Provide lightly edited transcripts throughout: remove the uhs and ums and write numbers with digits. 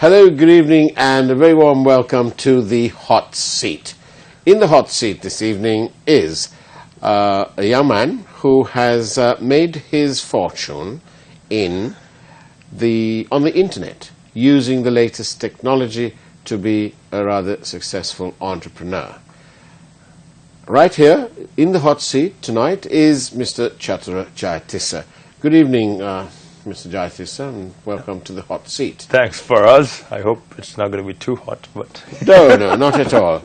Hello, good evening, and a very warm welcome to the Hot Seat. In the Hot Seat this evening is a young man who has made his fortune on the internet, using the latest technology to be a rather successful entrepreneur. Right here in the Hot Seat tonight is Mr. Chatura Jayatissa. Good evening, Mr. Jayatissa, and welcome to the Hot Seat. Thanks for us. I hope it's not going to be too hot, but No, not at all.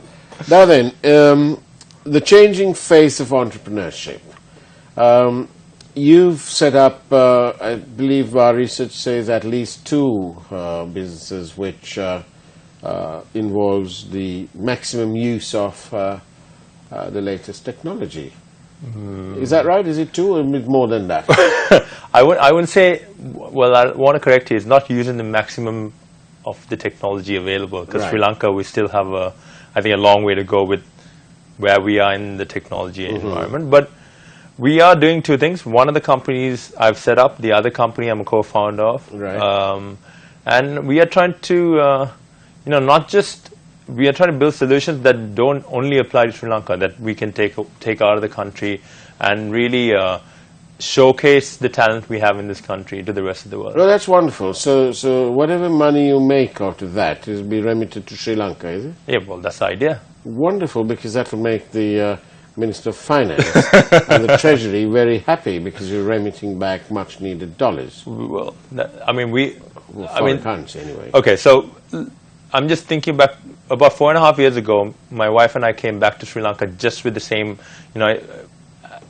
Now then, the changing face of entrepreneurship. You've set up, I believe our research says, at least two businesses which involves the maximum use of the latest technology. Is that right? Is it two or more than that? I wouldn't say. Well, I want to correct you. It's not using the maximum of the technology available, because Right. Sri Lanka, we still have I think a long way to go with where we are in the technology environment. But we are doing two things. One of the companies I've set up, the other company I'm a co-founder of, Right. and we are trying to, not just. We are trying to build solutions that don't only apply to Sri Lanka, that we can take out of the country and really showcase the talent we have in this country to the rest of the world. Well, that's wonderful. So whatever money you make out of that is be remitted to Sri Lanka, is it? Yeah, well, that's the idea. Wonderful, because that will make the Minister of Finance and the Treasury very happy, because you're remitting back much needed dollars. Well, Foreign currency anyway. Okay, so I'm just thinking back. About 4.5 years ago, my wife and I came back to Sri Lanka just with the same,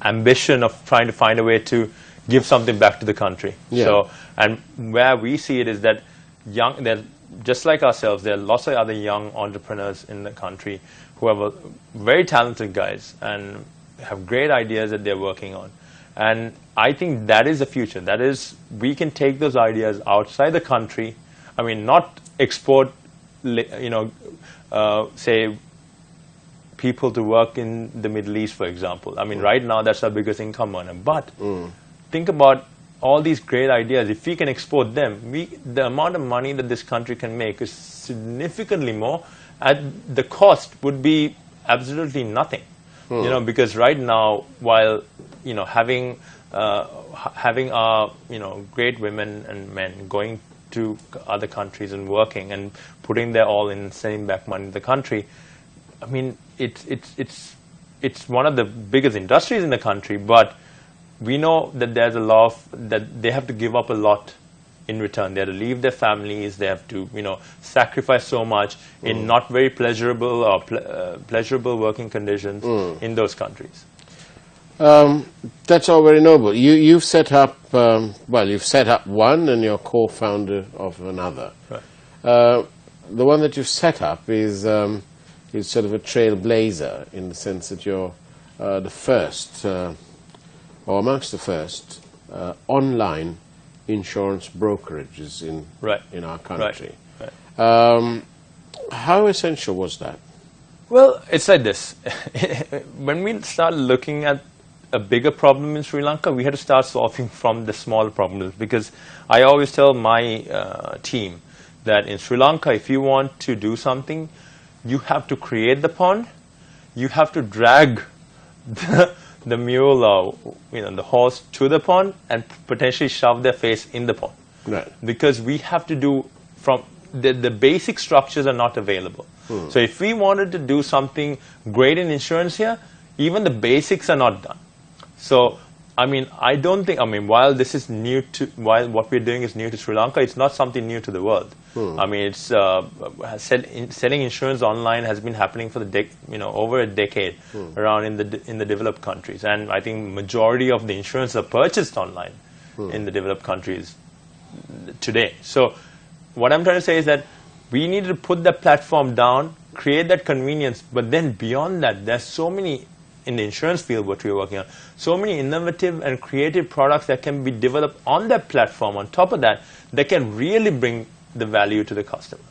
ambition of trying to find a way to give something back to the country. Yeah. So, and where we see it is that they're just like ourselves. There are lots of other young entrepreneurs in the country who are very talented guys and have great ideas that they're working on. And I think that is the future. That is, we can take those ideas outside the country. I mean, not export, say, people to work in the Middle East, for example. I mean, right now, that's our biggest income earner. But think about all these great ideas. If we can export them, the amount of money that this country can make is significantly more. At the cost would be absolutely nothing. Because right now, while having our great women and men going to other countries and working and putting their all in, sending back money to the country, I mean, it's one of the biggest industries in the country, but we know that there's a law that they have to give up a lot in return. They have to leave their families. They have to, sacrifice so much in not very pleasurable or pleasurable working conditions in those countries. That's all very noble. You've set up, you've set up one and you're co-founder of another. Right. The one that you've set up is sort of a trailblazer, in the sense that you're the first, or amongst the first, online insurance brokerages in our country. Right. How essential was that? Well, it's like this. When we start looking at a bigger problem in Sri Lanka, we had to start solving from the small problems, because I always tell my team that in Sri Lanka, if you want to do something, you have to create the pond, you have to drag the mule or the horse to the pond and potentially shove their face in the pond. Right. Because we have to do from the basic structures are not available. So if we wanted to do something great in insurance here, even the basics are not done. So, I mean, I don't think, while this is while what we're doing is new to Sri Lanka, it's not something new to the world. I mean, it's selling insurance online has been happening for over a decade around in the developed countries, and I think majority of the insurance are purchased online in the developed countries today. So, what I'm trying to say is that we need to put that platform down, create that convenience, but then beyond that, there's so many in the insurance field, what we're working on, so many innovative and creative products that can be developed on that platform, on top of that can really bring the value to the customer.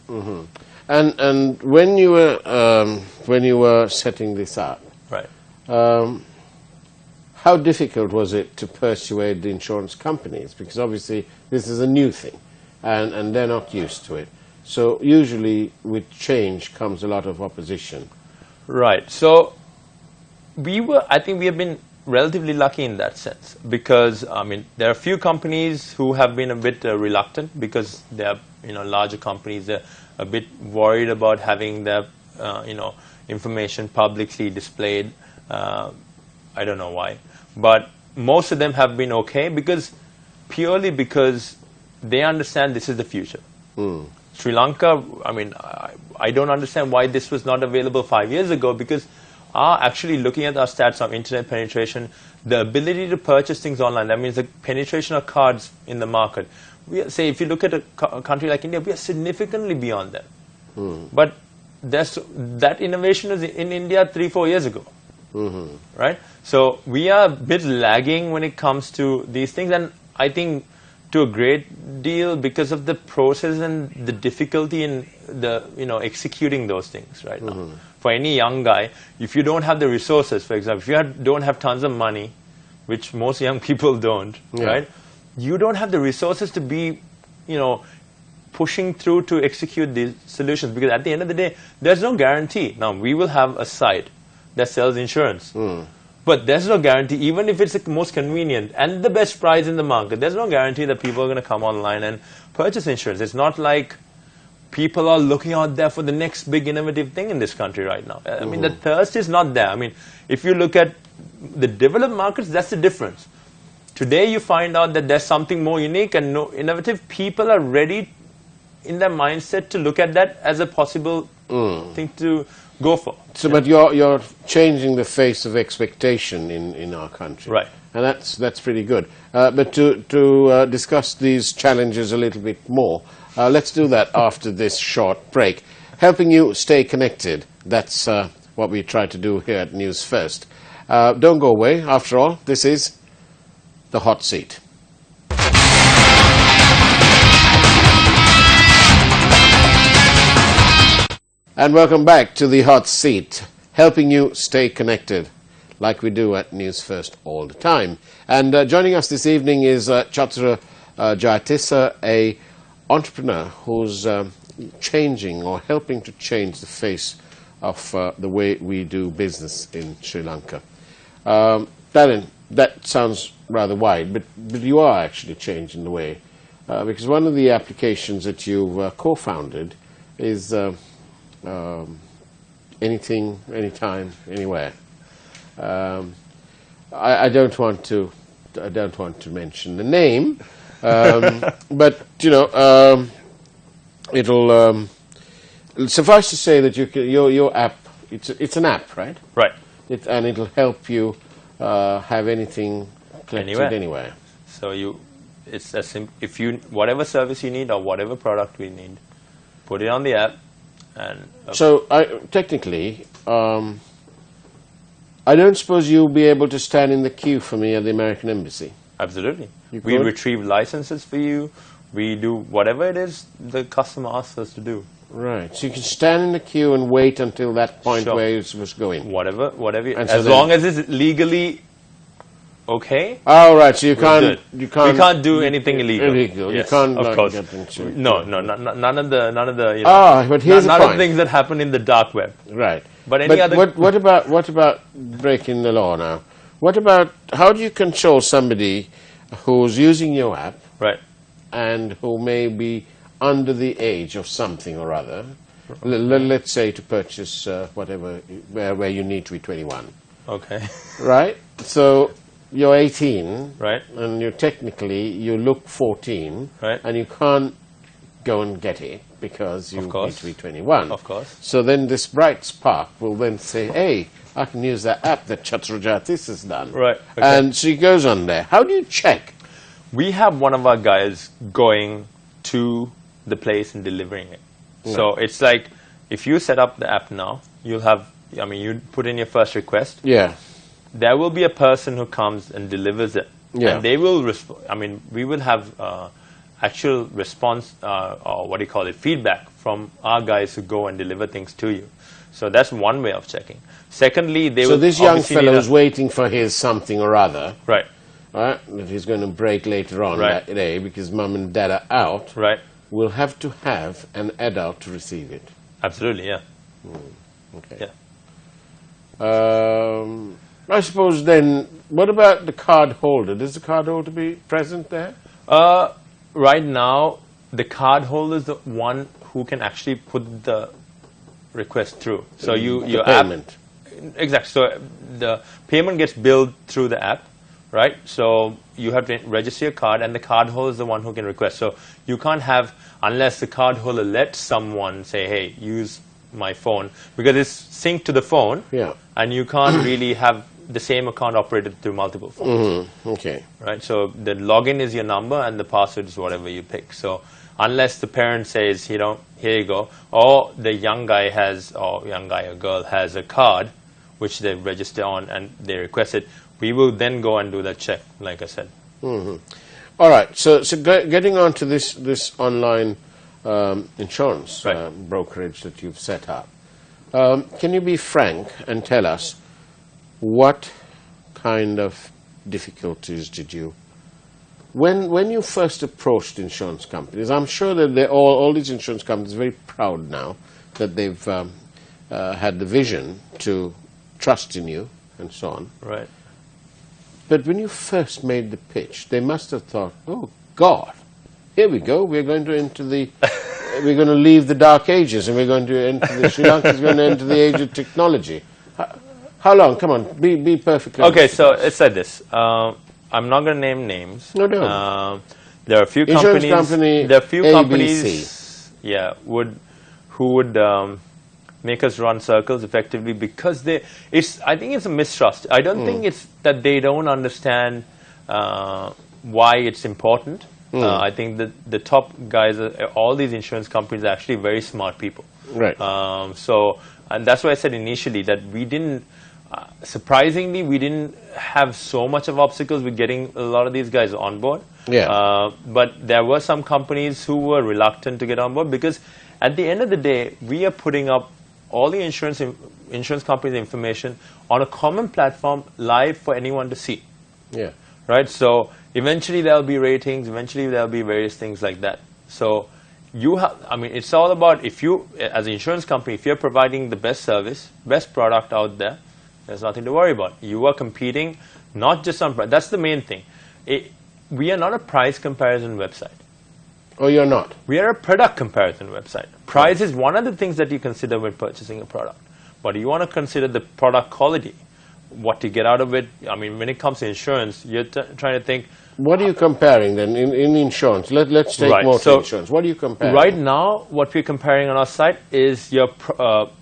And when you were setting this up, right? How difficult was it to persuade the insurance companies? Because obviously this is a new thing, and they're not used to it. So usually with change comes a lot of opposition. Right. So I think we have been relatively lucky in that sense, because I mean there are a few companies who have been a bit reluctant, because they are larger companies. They're a bit worried about having their information publicly displayed. I don't know why, but most of them have been okay, purely because they understand this is the future. Sri Lanka, I mean, I don't understand why this was not available 5 years ago, because actually looking at our stats of internet penetration, the ability to purchase things online, that means the penetration of cards in the market. Say if you look at a country like India, we are significantly beyond them. But that innovation is in India 3-4 years ago. Right? So we are a bit lagging when it comes to these things, and I think to a great deal because of the process and the difficulty in the executing those things right now. For any young guy, if you don't have the resources, for example, if you don't have tons of money, which most young people don't, right? You don't have the resources to be, pushing through to execute these solutions, because at the end of the day, there's no guarantee. Now, we will have a site that sells insurance. But there's no guarantee, even if it's the most convenient and the best price in the market, there's no guarantee that people are going to come online and purchase insurance. It's not like people are looking out there for the next big innovative thing in this country right now. I mean, the thirst is not there. I mean, if you look at the developed markets, that's the difference. Today you find out that there's something more unique and innovative. People are ready in their mindset to look at that as a possible thing to go for. So, but you're changing the face of expectation in our country, right? And that's pretty good. But to discuss these challenges a little bit more, let's do that after this short break. Helping you stay connected. That's what we try to do here at News First. Don't go away. After all, this is the Hot Seat. And welcome back to the Hot Seat, helping you stay connected, like we do at News First all the time. And joining us this evening is Chatra Jayatissa, a entrepreneur who's changing or helping to change the face of the way we do business in Sri Lanka. That sounds rather wide, but you are actually changing the way, because one of the applications that you've co-founded is anything, anytime, anywhere. I don't want to mention the name, but it'll suffice to say that your app, it's an app, right? Right. And it'll help you have anything collected anywhere. So it's as simple. If whatever service you need or whatever product we need, put it on the app. And so technically, I don't suppose you'll be able to stand in the queue for me at the American Embassy. Absolutely. We retrieve licenses for you. We do whatever it is the customer asks us to do. Right. So you can stand in the queue and wait until that point where you're supposed to go in. Whatever. As long as it's legally okay. Oh, right. So you can't do anything illegal. Illegal. Yes, you can't. Of course. No. None of the. But here's none of the things that happen in the dark web. Right. But other. What about breaking the law now? What about how do you control somebody who's using your app? Right. And who may be under the age of something or other. Let's say to purchase whatever where you need to be 21. Okay. Right. So. You're 18, right? And you look 14, right? And you can't go and get it because you need to be 21. Of course. So then this bright spark will then say, hey, I can use that app that Chatra Jayatissa has done. Right. Okay. And she goes on there. How do you check? We have one of our guys going to the place and delivering it. No. So it's like if you set up the app now, you put in your first request. Yeah. There will be a person who comes and delivers it. Yeah. And they will we will have actual response or feedback from our guys who go and deliver things to you. So that's one way of checking. Secondly, so this young fellow is waiting for his something or other. Right. Right. That he's going to break later on that day because mum and dad are out. Right. will have to have an adult to receive it. Absolutely, yeah. Okay. Yeah. I suppose then, what about the card holder? Does the card holder be present there? Right now, the card holder is the one who can actually put the request through. So your payment. Exactly. So the payment gets billed through the app, right? So you have to register your card, and the card holder is the one who can request. So you can't have, unless the card holder lets someone say, hey, use my phone, because it's synced to the phone, and you can't really have the same account operated through multiple phones. Okay. Right? So the login is your number, and the password is whatever you pick. So unless the parent says, here you go, or the young guy or girl has a card which they register on and they request it, we will then go and do that check, like I said. All right. So getting on to this online insurance brokerage that you've set up, can you be frank and tell us what kind of difficulties did you, when you first approached insurance companies? I'm sure that all these insurance companies are very proud now that they've had the vision to trust in you and so on. Right. But when you first made the pitch, they must have thought, oh God, here we go, we're going to we're going to leave the dark ages and we're going to enter Sri Lanka is going to enter the age of technology. How long? Come on, be perfectly honest. Okay, so it's like this. I'm not going to name names. No, don't. There are a few Insurance companies. There are a few companies, who would make us run circles effectively because I think it's a mistrust. I don't think it's that they don't understand why it's important. I think that the top guys, all these insurance companies, are actually very smart people. Right. And that's why I said initially that we didn't. Surprisingly, we didn't have so much of obstacles with getting a lot of these guys on board. Yeah. But there were some companies who were reluctant to get on board because at the end of the day, we are putting up all the insurance companies' information on a common platform live for anyone to see. Yeah. Right? So eventually there'll be ratings, eventually there'll be various things like that. So it's all about, if you, as an insurance company, if you're providing the best service, best product out there, there's nothing to worry about. You are competing not just on price. That's the main thing. We are not a price comparison website. Oh, you're not? We are a product comparison website. Price is one of the things that you consider when purchasing a product. But you want to consider the product quality, what you get out of it. I mean, when it comes to insurance, you're trying to think. What are you comparing then in insurance? Let's take motor insurance. What are you comparing? Right now, what we're comparing on our site is your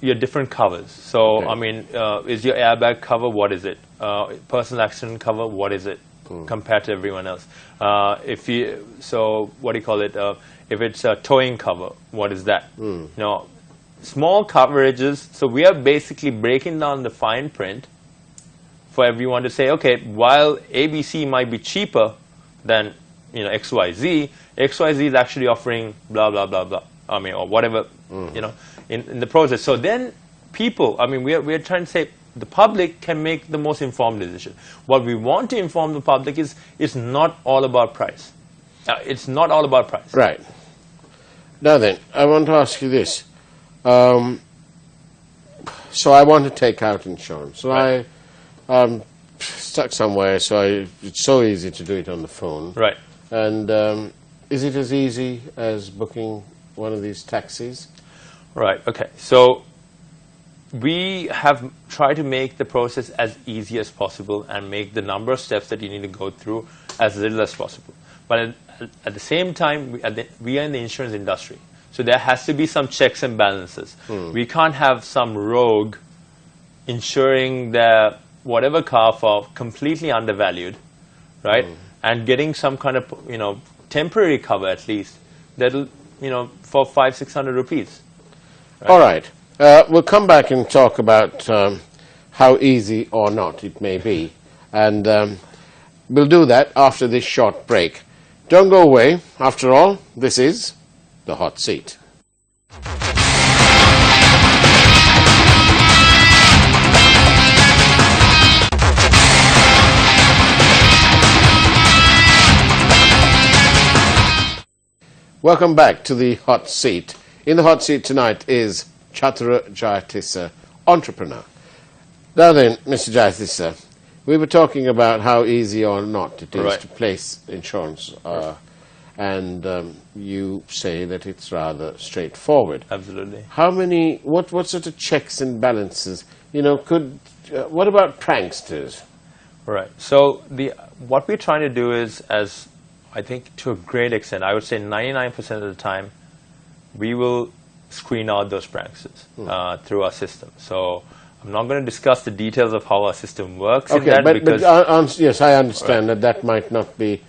different covers. So, I mean, is your airbag cover, what is it? Personal accident cover, what is it compared to everyone else? What do you call it? If it's a towing cover, what is that? Small coverages. So we are basically breaking down the fine print for everyone to say, okay, while ABC might be cheaper than XYZ is actually offering blah blah blah blah. I mean, or whatever in the process. So then people, I mean, we are trying to say the public can make the most informed decision. What we want to inform the public is it's not all about price. It's not all about price. Right. Now then, I want to ask you this. So I want to take out insurance. So I'm stuck somewhere, so it's so easy to do it on the phone. Right. And is it as easy as booking one of these taxis? Right. Okay. So we have tried to make the process as easy as possible and make the number of steps that you need to go through as little as possible. But at the same time, we are in the insurance industry. So there has to be some checks and balances. We can't have some rogue insuring their whatever car for completely undervalued, right? And getting some kind of temporary cover at least that'll for 500-600 rupees. Right? All right. We'll come back and talk about how easy or not it may be, and we'll do that after this short break. Don't go away. After all, this is The Hot Seat. Welcome back to the hot seat. In the hot seat tonight is Chatara Jayatissa, entrepreneur. Now then, Mr. Jayatissa, we were talking about how easy or not it is to place insurance, and you say that it's rather straightforward. Absolutely. How many? What sort of checks and balances? You know, what about pranksters? Right. So what we're trying to do is, as I think to a great extent, I would say 99% of the time, we will screen out those pranksters through our system. So I'm not going to discuss the details of how our system works. Okay, but yes, I understand that might not be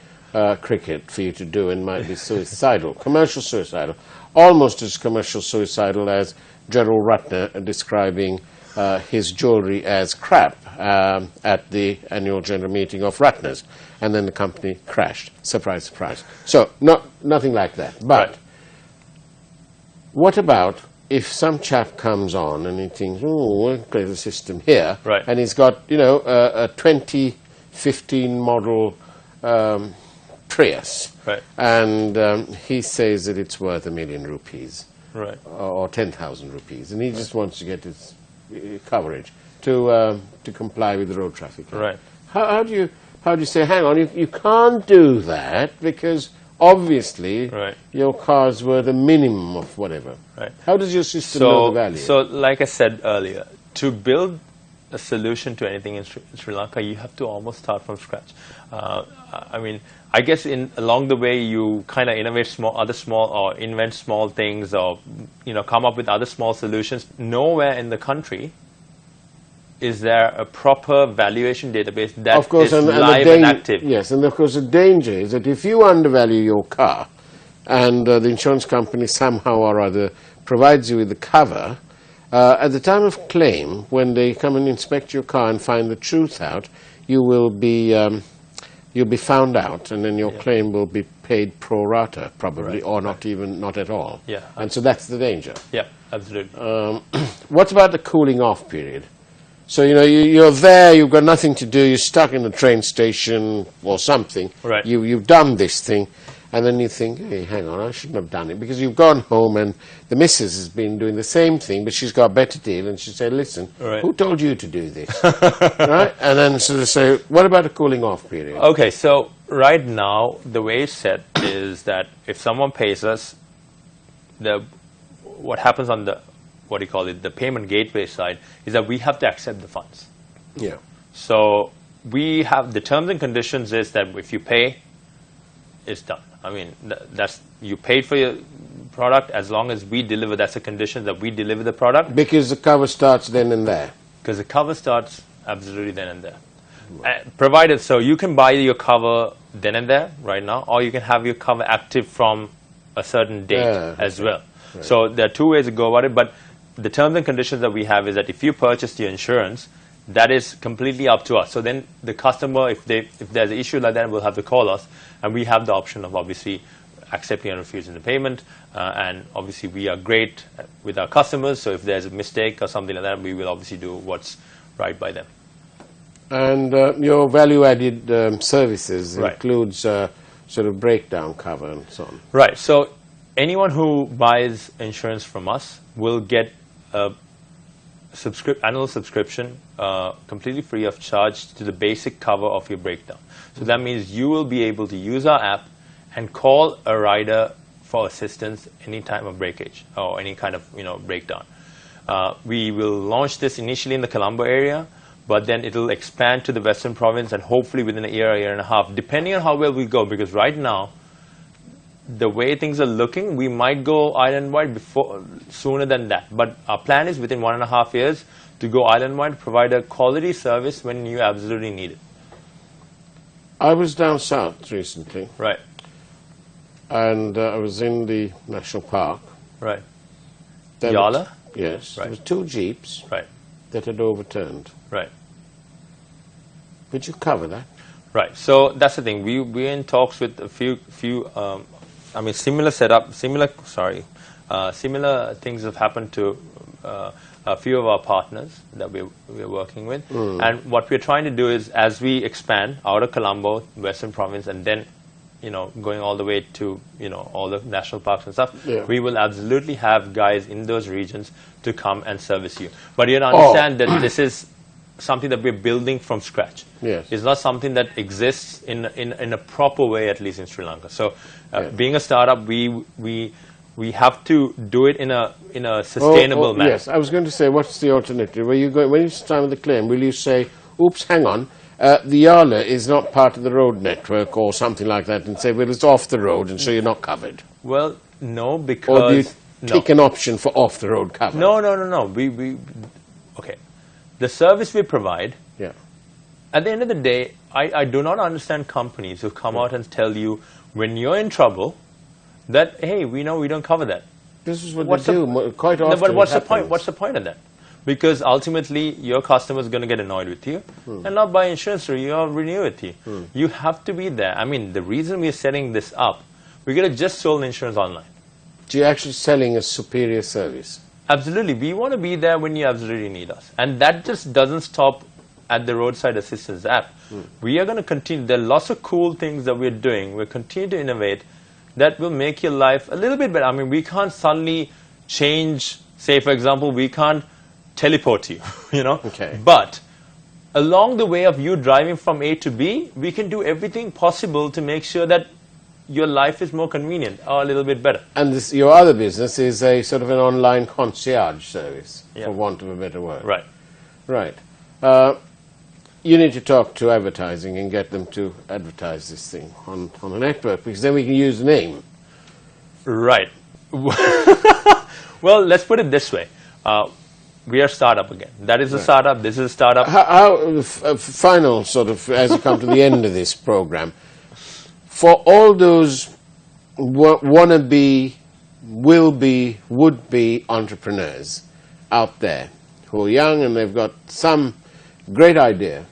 cricket for you to do and might be suicidal, commercial suicidal, almost as commercial suicidal as Gerald Ratner describing his jewelry as crap at the annual general meeting of Ratner's, and then the company crashed. Surprise, surprise. So nothing like that. But what about if some chap comes on and he thinks, oh, we'll create a system here, and he's got, you know, a 2015 model Prius, and he says that it's worth $1 million rupees, or 10,000 rupees, and he just wants to get his coverage to comply with the road traffic. How do you say, hang on, you can't do that because obviously your car's worth a minimum of whatever. How does your system know the value? So like I said earlier, to build a solution to anything in Sri Lanka, you have to almost start from scratch. I mean, I guess along the way you kind of innovate invent small things, or come up with other small solutions. Nowhere in the country is there a proper valuation database that is live and active. Yes, and of course the danger is that if you undervalue your car and the insurance company somehow or other provides you with the cover, at the time of claim, when they come and inspect your car and find the truth out, you'll be found out, and then your claim will be paid pro rata, probably, or not at all. And so that's the danger. Yeah, absolutely. What about the cooling off period? So, you're there, you've got nothing to do, you're stuck in the train station or something. You've done this thing, and then you think, hey, hang on, I shouldn't have done it, because you've gone home and the missus has been doing the same thing, but she's got a better deal, and she said, listen, who told you to do this? And then sort of say, what about a cooling off period? Okay, so right now, the way it's set is that if someone pays us, what happens on the the payment gateway side is that we have to accept the funds. So we have the terms and conditions is that if you pay, it's done. I mean, you paid for your product as long as we deliver. That's a condition that we deliver the product. Because the cover starts then and there. Because the cover starts absolutely then and there. Provided, so you can buy your cover then and there right now, or you can have your cover active from a certain date as well. So there are two ways to go about it, but the terms and conditions that we have is that if you purchase your insurance, that is completely up to us. So then the customer, if there's an issue like that, will have to call us, and we have the option of obviously accepting and refusing the payment. And obviously we are great with our customers, so if there's a mistake or something like that, we will obviously do what's right by them. And your value-added services includes sort of breakdown cover and so on. Right. So anyone who buys insurance from us will get a annual subscription completely free of charge to the basic cover of your breakdown. So that means you will be able to use our app and call a rider for assistance any time of breakage or any kind of breakdown. We will launch this initially in the Colombo area, but then it will expand to the Western Province, and hopefully within a year and a half, depending on how well we go, because right now the way things are looking, we might go island-wide sooner than that. But our plan is within 1.5 years to go island-wide, provide a quality service when you absolutely need it. I was down south recently. Right. And I was in the national park. Right. Yala? Yes. There were 2 jeeps that had overturned. Right. Would you cover that? Right. So that's the thing. We're in talks with a few similar things have happened to a few of our partners that we're working with. And what we're trying to do is, as we expand out of Colombo, Western Province, and then going all the way to, all the national parks and stuff, Yeah. we will absolutely have guys in those regions to come and service you. But you understand that this is something that we're building from scratch. Yes. It's not something that exists in a proper way, at least in Sri Lanka. So being a startup, we have to do it in a sustainable manner. Yes, I was going to say, what's the alternative? When you start with the claim, will you say, oops, hang on, the Yala is not part of the road network or something like that, and say, well, it's off the road, and so you're not covered? Well, no, because... Or do you take an option for off-the-road cover? No. Okay. The service we provide, Yeah. at the end of the day, I do not understand companies who come out and tell you, when you're in trouble, that, hey, we know we don't cover that. This is what they do quite often. But what's the point? What's the point of that? Because ultimately, your customer is going to get annoyed with you and not buy insurance or you'll renew with you. You have to be there. I mean, the reason we're setting this up, we could have just sold insurance online. So you're actually selling a superior service. Absolutely. We want to be there when you absolutely need us. And that just doesn't stop at the roadside assistance app. We are going to continue. There are lots of cool things that we're doing. We'll continue to innovate that will make your life a little bit better. I mean, we can't suddenly change, say, for example, we can't teleport you, Okay. But along the way of you driving from A to B, we can do everything possible to make sure that your life is more convenient or a little bit better. And your other business is a sort of an online concierge service, for want of a better word. Right. Right. You need to talk to advertising and get them to advertise this thing on a network, because then we can use the name. Right. Well, let's put it this way. We are a startup again. That is a startup. This is a startup. Final sort of, as you come to the end of this program, for all those wannabe, will-be, would-be entrepreneurs out there who are young and they've got some great idea,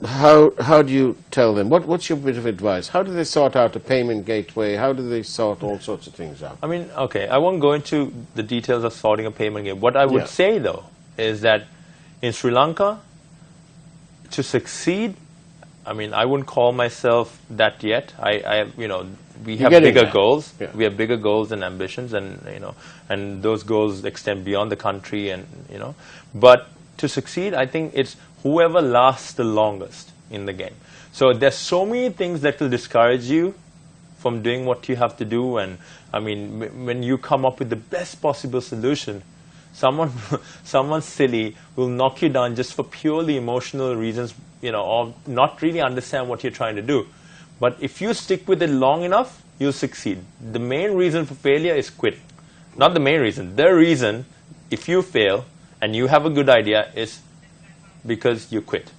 how do you tell them? What's your bit of advice? How do they sort out a payment gateway? How do they sort all sorts of things out? I mean, okay, I won't go into the details of sorting a payment gateway. What I would say, though, is that in Sri Lanka, to succeed, I mean, I wouldn't call myself that yet. We have bigger goals. Yeah. We have bigger goals and ambitions, and those goals extend beyond the country, But to succeed, I think it's whoever lasts the longest in the game. So there's so many things that will discourage you from doing what you have to do. And I mean, when you come up with the best possible solution, someone silly will knock you down just for purely emotional reasons, or not really understand what you're trying to do. But if you stick with it long enough, you'll succeed. The main reason for failure is quitting. Not the main reason. The reason, if you fail and you have a good idea, is because you quit.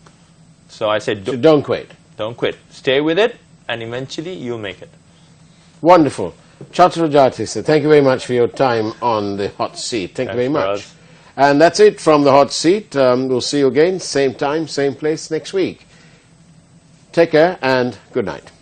So I said, don't quit. Don't quit. Stay with it, and eventually you'll make it. Wonderful. Chaturajati, sir, thank you very much for your time on the hot seat. Thank you very much. And that's it from the hot seat. We'll see you again, same time, same place next week. Take care and good night.